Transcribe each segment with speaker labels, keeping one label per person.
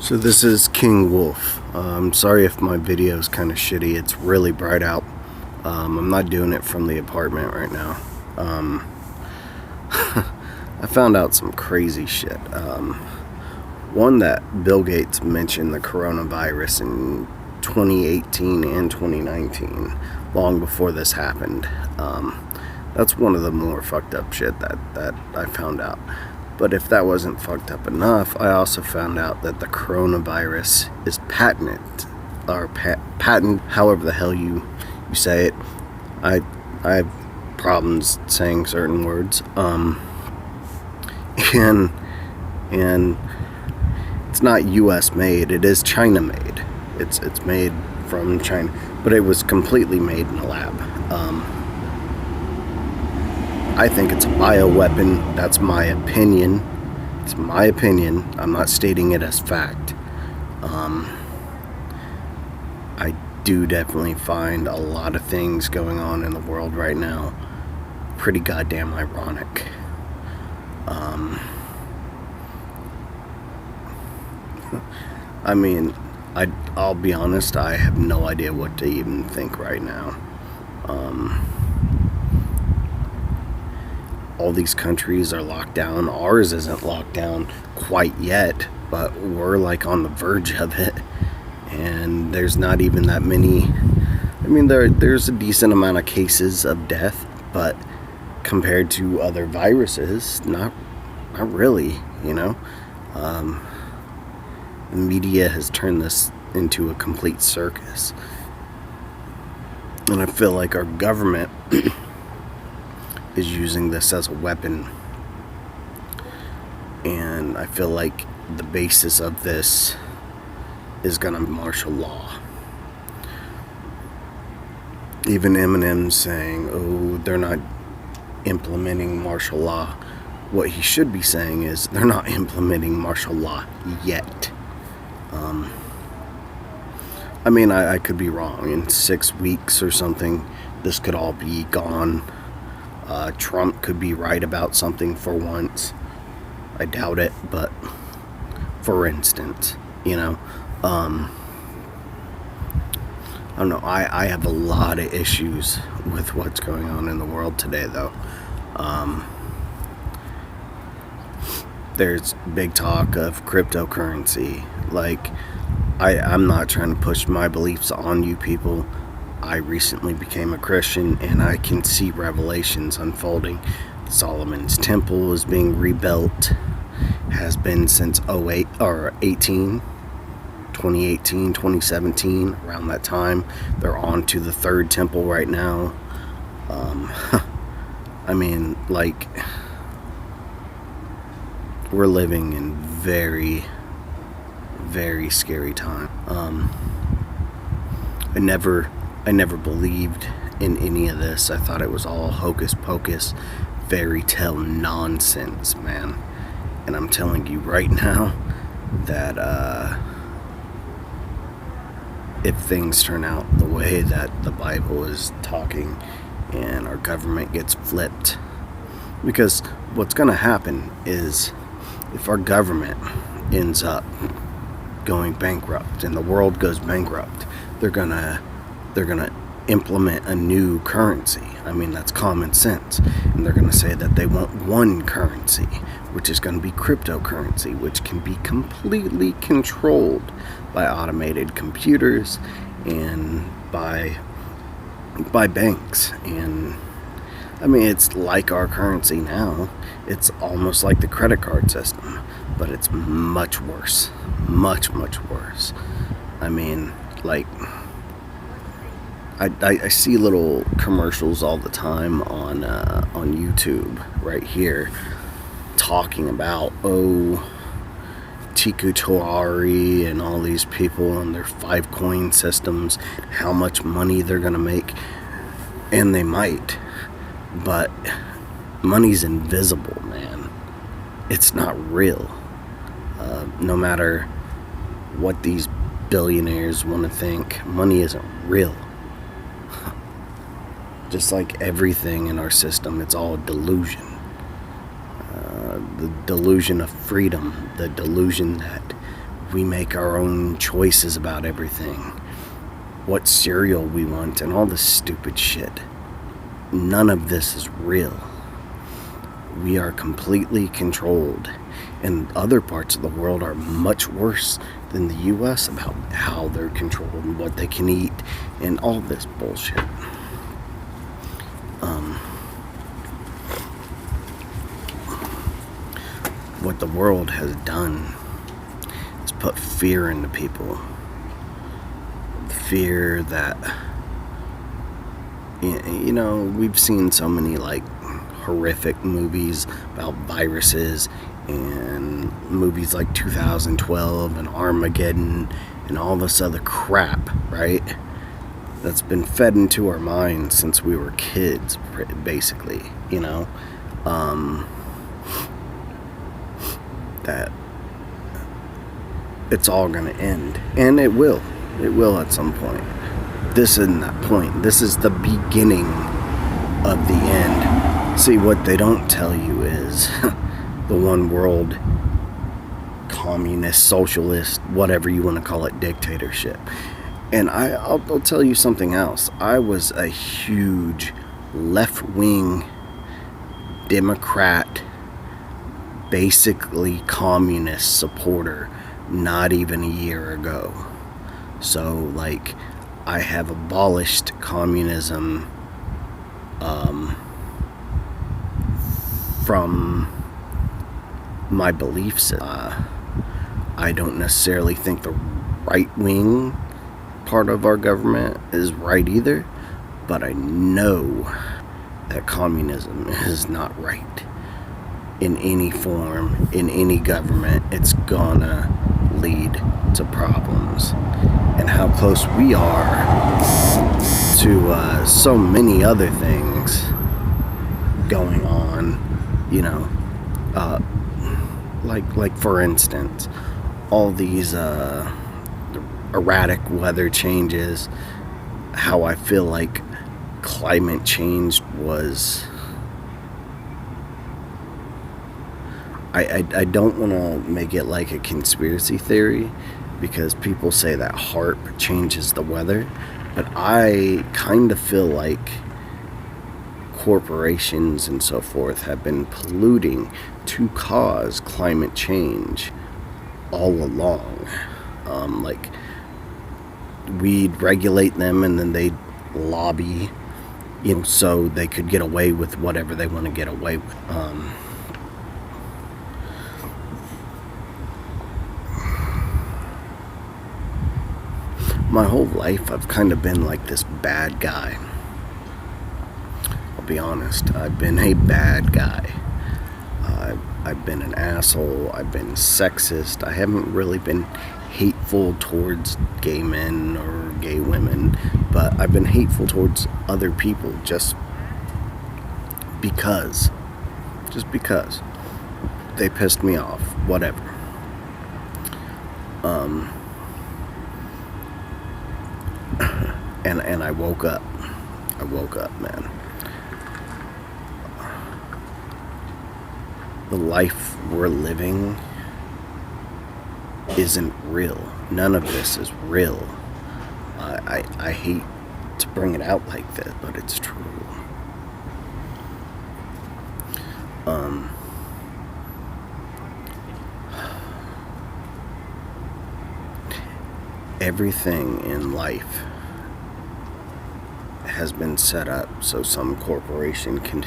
Speaker 1: So this is King Wolf. I'm sorry if my video is kind of shitty. It's really bright out. I'm not doing it from the apartment right now. I found out some crazy shit. One, that Bill Gates mentioned the coronavirus in 2018 and 2019, long before this happened. That's one of the more fucked up shit that I found out. But if that wasn't fucked up enough, I also found out that the coronavirus is patented, or patent, however the hell you say it. I have problems saying certain words. And it's not U.S. made. It is China made. It's made from China, but it was completely made in a lab. I think it's a bioweapon. That's my opinion. It's my opinion. I'm not stating it as fact. I do definitely find a lot of things going on in the world right now pretty goddamn ironic. I mean, I'll be honest, I have no idea what to even think right now. All these countries are locked down. Ours isn't locked down quite yet, but we're like on the verge of it. And there's not even that many. I mean, there's a decent amount of cases of death, but compared to other viruses, not really, you know. The media has turned this into a complete circus. And I feel like our government is using this as a weapon, and I feel like the basis of this is gonna be martial law. Even Eminem saying, oh, they're not implementing martial law. What he should be saying is they're not implementing martial law yet. I mean, I could be wrong. In 6 weeks or something, this could all be gone. Trump could be right about something for once. I doubt it, but for instance, you know, I don't know. I have a lot of issues with what's going on in the world today, though. There's big talk of cryptocurrency. Like, I'm not trying to push my beliefs on you people. I recently became a Christian, and I can see revelations unfolding. Solomon's temple is being rebuilt, has been since 2018, 2017, around that time. They're on to the third temple right now. I mean, like, we're living in very, very scary time. I never believed in any of this. I thought it was all hocus pocus, fairy tale nonsense, man. And I'm telling you right now that if things turn out the way that the Bible is talking and our government gets flipped, because what's going to happen is if our government ends up going bankrupt and the world goes bankrupt, they're gonna implement a new currency. I mean, that's common sense. And they're gonna say that they want one currency, which is gonna be cryptocurrency, which can be completely controlled by automated computers and by banks. And I mean, it's like our currency now. It's almost like the credit card system, but it's much worse. Much worse. I mean, like, I see little commercials all the time on YouTube right here talking about, Tiku Toari and all these people and their 5 coin systems, how much money they're gonna make. And they might, but money's invisible, man. It's not real. No matter what these billionaires want to think, money isn't real. Just like everything in our system, it's all a delusion. The delusion of freedom, the delusion that we make our own choices about everything, what cereal we want, and all this stupid shit. None of this is real. We are completely controlled, and other parts of the world are much worse than the US about how they're controlled and what they can eat and all this bullshit. What the world has done is put fear into people. Fear that, you know, we've seen so many like horrific movies about viruses, and movies like 2012 and Armageddon and all this other crap, right? That's been fed into our minds since we were kids, basically, you know? That it's all gonna end. And it will. It will at some point. This isn't that point. This is the beginning of the end. See, what they don't tell you is the one world communist, socialist, whatever you want to call it, dictatorship. And I'll tell you something else. I was a huge left-wing Democrat, basically communist supporter not even a year ago. So, like, I have abolished communism from my beliefs. I don't necessarily think the right-wing part of our government is right either, but I know that communism is not right. In any form, in any government, it's gonna lead to problems. And how close we are to so many other things going on, you know, like for instance, all these erratic weather changes, how I feel like climate change was... I don't want to make it like a conspiracy theory, because people say that HAARP changes the weather, but I kind of feel like corporations and so forth have been polluting to cause climate change all along. Like, we'd regulate them and then they'd lobby, you know, so they could get away with whatever they want to get away with. My whole life, I've kind of been like this bad guy. I'll be honest, I've been a bad guy. I've been an asshole, I've been sexist, I haven't really been hateful towards gay men or gay women, but I've been hateful towards other people just because they pissed me off, whatever. And I woke up, man. The life we're living isn't real. None of this is real. I hate to bring it out like this, but it's true. Everything in life has been set up so some corporation can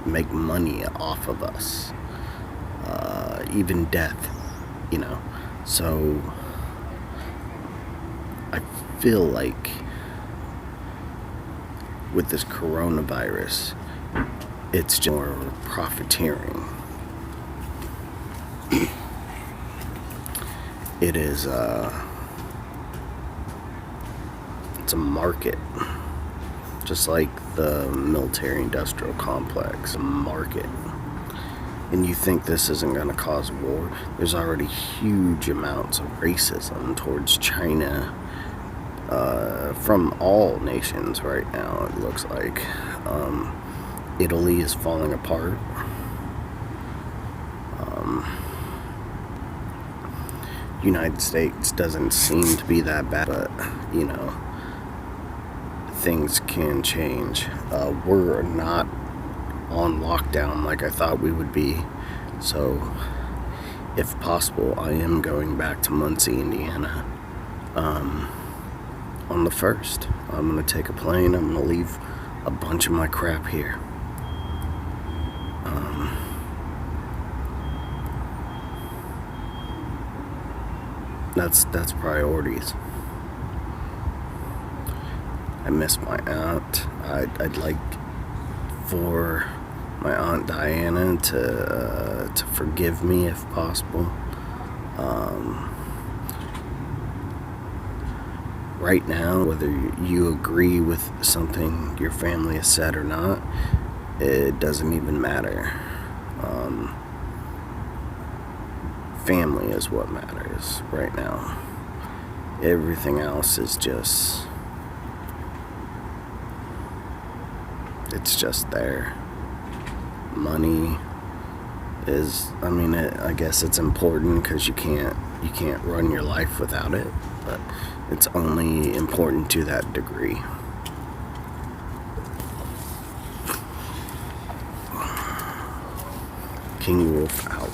Speaker 1: make money off of us. Even death, you know. So I feel like with this coronavirus, it's just more profiteering. It is it's a market, just like the military-industrial complex, a market. And you think this isn't going to cause war? There's already huge amounts of racism towards China from all nations right now, it looks like. Italy is falling apart. United States doesn't seem to be that bad, but things can change. We're not on lockdown like I thought we would be, so if possible, I am going back to Muncie, Indiana, on the 1st. I'm gonna take a plane. I'm gonna leave a bunch of my crap here. That's priorities. I miss my aunt. I'd like for my Aunt Diana to forgive me if possible. Right now, whether you agree with something your family has said or not, it doesn't even matter. Family is what matters right now. Everything else is it's just there. Money is, I guess it's important because you can't run your life without it, but it's only important to that degree. King Wolf out.